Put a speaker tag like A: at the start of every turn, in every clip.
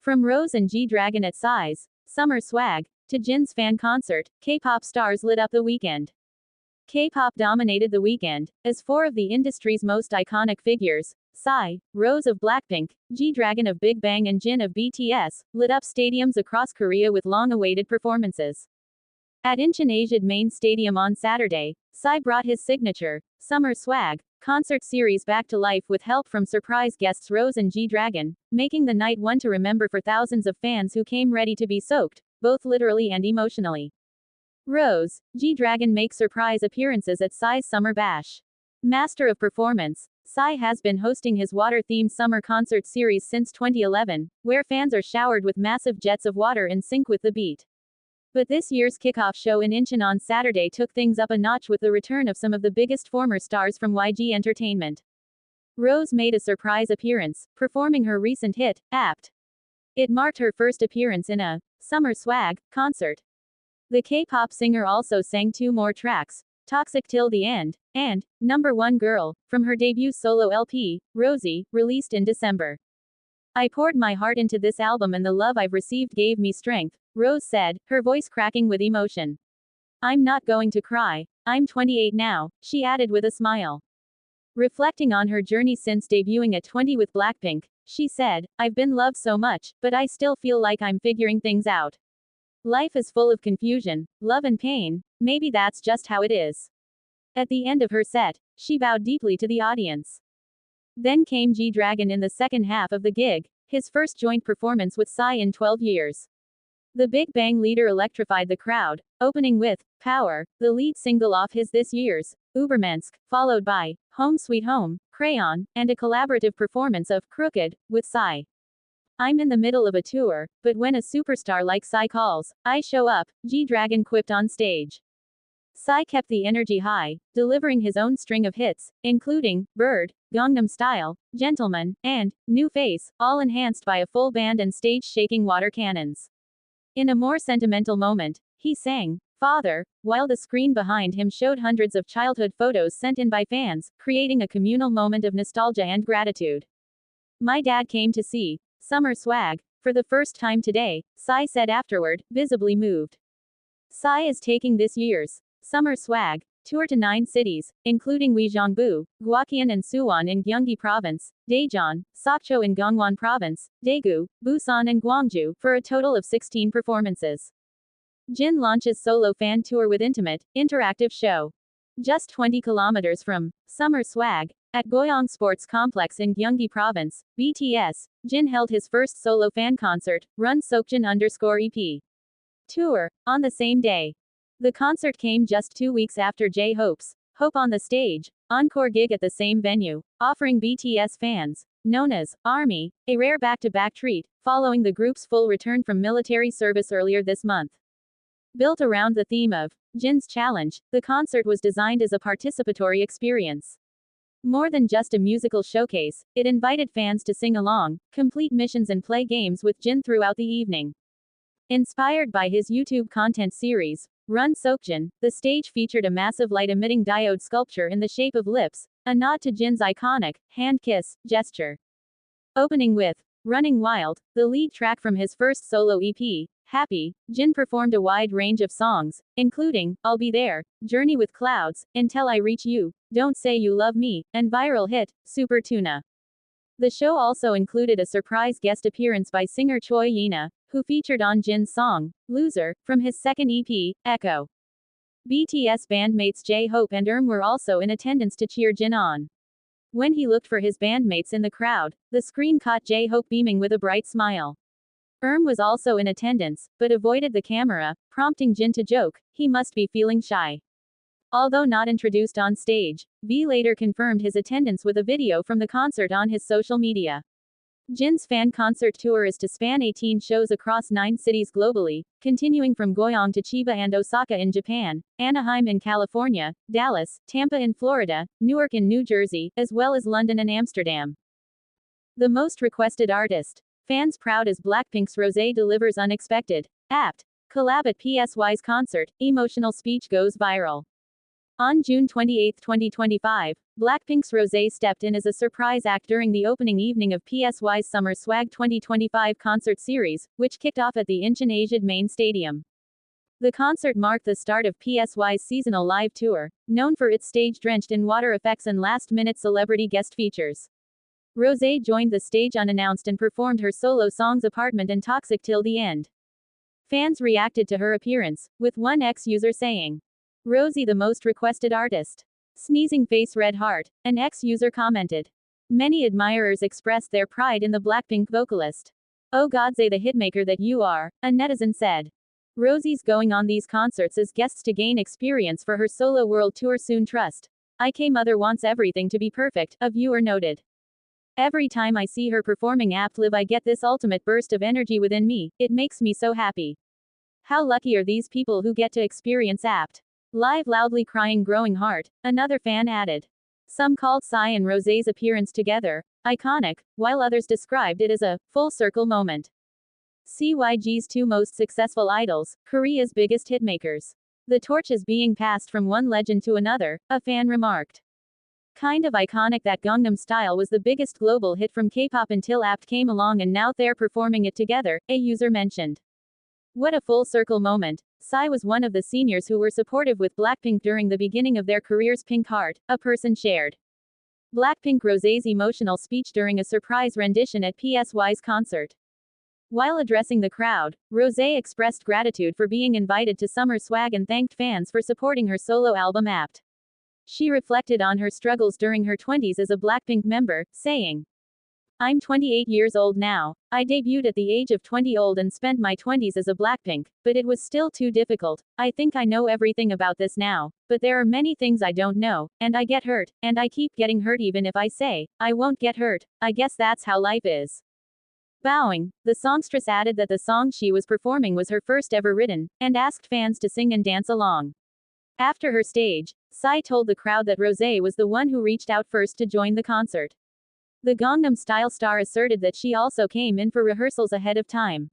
A: From Rose and G-Dragon at Psy's summer swag to Jin's fan concert, K-pop stars lit up the weekend. K-pop dominated the weekend, as four of the industry's most iconic figures, Psy, Rose of BLACKPINK, G-Dragon of Big Bang and Jin of BTS, lit up stadiums across Korea with long-awaited performances. At Incheon Asiad Main Stadium on Saturday, Psy brought his signature, summer swag, concert series back to life with help from surprise guests Rose and G-Dragon, making the night one to remember for thousands of fans who came ready to be soaked, both literally and emotionally. Rose, G-Dragon make surprise appearances at Psy's Summer Bash. Master of performance, Psy has been hosting his water-themed summer concert series since 2011, where fans are showered with massive jets of water in sync with the beat. But this year's kickoff show in Incheon on Saturday took things up a notch with the return of some of the biggest former stars from YG Entertainment. Rose made a surprise appearance, performing her recent hit, APT. It marked her first appearance in a summer swag concert. The K-pop singer also sang two more tracks, Toxic Till the End, and Number One Girl, from her debut solo LP, Rosie, released in December. I poured my heart into this album and the love I've received gave me strength, Rose said, her voice cracking with emotion. I'm not going to cry. I'm 28 now, she added with a smile. Reflecting on her journey since debuting at 20 with BLACKPINK, she said, I've been loved so much, but I still feel like I'm figuring things out. Life is full of confusion, love and pain, maybe that's just how it is. At the end of her set, she bowed deeply to the audience. Then came G-Dragon in the second half of the gig, his first joint performance with Psy in 12 years. The Big Bang leader electrified the crowd, opening with Power, the lead single off his this year's Ubermensch, followed by Home Sweet Home, Crayon, and a collaborative performance of Crooked with Psy. I'm in the middle of a tour, but when a superstar like Psy calls, I show up, G-Dragon quipped on stage. Psy kept the energy high, delivering his own string of hits, including Bird, Gangnam Style, Gentleman, and New Face, all enhanced by a full band and stage-shaking water cannons. In a more sentimental moment, he sang Father, while the screen behind him showed hundreds of childhood photos sent in by fans, creating a communal moment of nostalgia and gratitude. My dad came to see summer swag for the first time today, Psy said afterward, visibly moved. Psy is taking this year's summer swag tour to 9 cities, including Uijeongbu, Gwacheon and Suwon in Gyeonggi Province, Daejeon, Sokcho in Gangwon Province, Daegu, Busan and Gwangju, for a total of 16 performances. Jin launches solo fan tour with intimate, interactive show. Just 20 kilometers from summer swag, at Goyang Sports Complex in Gyeonggi Province, BTS, Jin held his first solo fan concert, Run Sokjin_EP tour, on the same day. The concert came just 2 weeks after J-Hope's Hope on the Stage encore gig at the same venue, offering BTS fans, known as ARMY, a rare back-to-back treat, following the group's full return from military service earlier this month. Built around the theme of Jin's Challenge, the concert was designed as a participatory experience. More than just a musical showcase, it invited fans to sing along, complete missions and play games with Jin throughout the evening. Inspired by his YouTube content series, Run Sokjin, the stage featured a massive light-emitting diode sculpture in the shape of lips, a nod to Jin's iconic hand kiss gesture. Opening with Running Wild, the lead track from his first solo EP, Happy, Jin performed a wide range of songs, including I'll Be There, Journey with Clouds, Until I Reach You, Don't Say You Love Me, and viral hit, Super Tuna. The show also included a surprise guest appearance by singer Choi Yina, who featured on Jin's song, Loser, from his second EP, Echo. BTS bandmates J-Hope and were also in attendance to cheer Jin on. When he looked for his bandmates in the crowd, the screen caught J-Hope beaming with a bright smile. Was also in attendance, but avoided the camera, prompting Jin to joke, he must be feeling shy. Although not introduced on stage, V later confirmed his attendance with a video from the concert on his social media. Jin's fan concert tour is to span 18 shows across 9 cities globally, continuing from Goyang to Chiba and Osaka in Japan, Anaheim in California, Dallas, Tampa in Florida, Newark in New Jersey, as well as London and Amsterdam. The most requested artist. Fans proud as BLACKPINK's Rosé delivers unexpected APT collab at PSY's concert, emotional speech goes viral. On June 28, 2025, BLACKPINK's Rosé stepped in as a surprise act during the opening evening of PSY's Summer Swag 2025 concert series, which kicked off at the Incheon Asiad Main Stadium. The concert marked the start of PSY's seasonal live tour, known for its stage drenched in water effects and last-minute celebrity guest features. Rosé joined the stage unannounced and performed her solo songs Apartment and Toxic till the end. Fans reacted to her appearance, with one ex-user saying, "Rosie the most requested artist. Sneezing face red heart," an ex-user commented. Many admirers expressed their pride in the BLACKPINK vocalist. "Oh godsé the hitmaker that you are," a netizen said. Rosie's going on these concerts as guests to gain experience for her solo world tour soon. Trust. IK Mother wants everything to be perfect, a viewer noted. "Every time I see her performing APT Live I get this ultimate burst of energy within me, it makes me so happy. How lucky are these people who get to experience APT Live loudly crying growing heart," another fan added. Some called Psy and Rosé's appearance together iconic, while others described it as a full circle moment. CYG's two most successful idols, Korea's biggest hitmakers. "The torch is being passed from one legend to another," a fan remarked. "Kind of iconic that Gangnam Style was the biggest global hit from K-pop until APT came along and now they're performing it together," a user mentioned. "What a full circle moment." Psy was one of the seniors who were supportive with BLACKPINK during the beginning of their careers. Pink Heart, a person shared. BLACKPINK Rosé's emotional speech during a surprise rendition at PSY's concert. While addressing the crowd, Rosé expressed gratitude for being invited to Summer Swag and thanked fans for supporting her solo album APT. She reflected on her struggles during her 20s as a BLACKPINK member, saying, "I'm 28 years old now. I debuted at the age of 20 old and spent my 20s as a BLACKPINK, but it was still too difficult. I think I know everything about this now, but there are many things I don't know, and I get hurt, and I keep getting hurt even if I say, I won't get hurt. I guess that's how life is." Bowing, the songstress added that the song she was performing was her first ever written, and asked fans to sing and dance along. After her stage, Psy told the crowd that Rosé was the one who reached out first to join the concert. The Gangnam Style star asserted that she also came in for rehearsals ahead of time.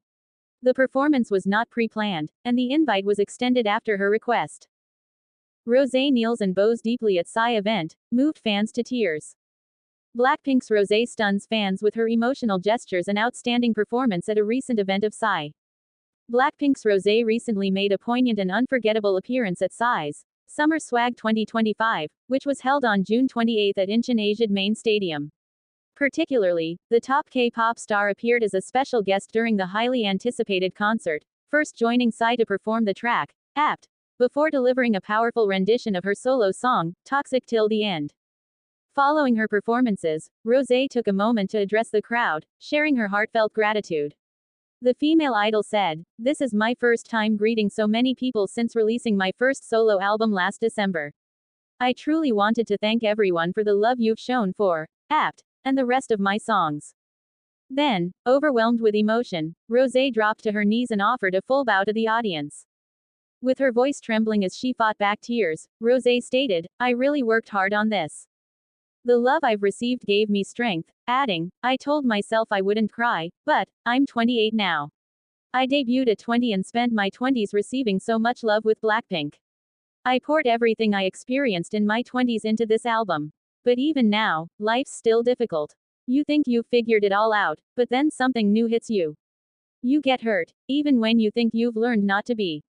A: The performance was not pre-planned, and the invite was extended after her request. Rosé kneels and bows deeply at Psy event, moved fans to tears. BLACKPINK's Rosé stuns fans with her emotional gestures and outstanding performance at a recent event of Psy. BLACKPINK's Rosé recently made a poignant and unforgettable appearance at Psy's Summer Swag 2025, which was held on June 28 at Incheon Asiad Main Stadium. Particularly, the top K-pop star appeared as a special guest during the highly anticipated concert, first joining Psy to perform the track, APT, before delivering a powerful rendition of her solo song, Toxic till the end. Following her performances, Rosé took a moment to address the crowd, sharing her heartfelt gratitude. The female idol said, "This is my first time greeting so many people since releasing my first solo album last December. I truly wanted to thank everyone for the love you've shown for APT and the rest of my songs." Then, overwhelmed with emotion, Rosé dropped to her knees and offered a full bow to the audience. With her voice trembling as she fought back tears, Rosé stated, "I really worked hard on this. The love I've received gave me strength," adding, "I told myself I wouldn't cry, but I'm 28 now. I debuted at 20 and spent my 20s receiving so much love with BLACKPINK. I poured everything I experienced in my 20s into this album. But even now, life's still difficult. You think you've figured it all out, but then something new hits you. You get hurt, even when you think you've learned not to be.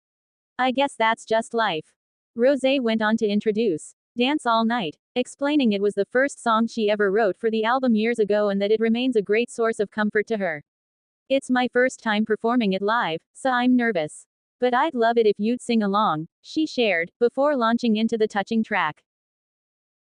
A: I guess that's just life." Rosé went on to introduce Dance All Night, explaining it was the first song she ever wrote for the album years ago and that it remains a great source of comfort to her. "It's my first time performing it live, so I'm nervous. But I'd love it if you'd sing along," she shared, before launching into the touching track.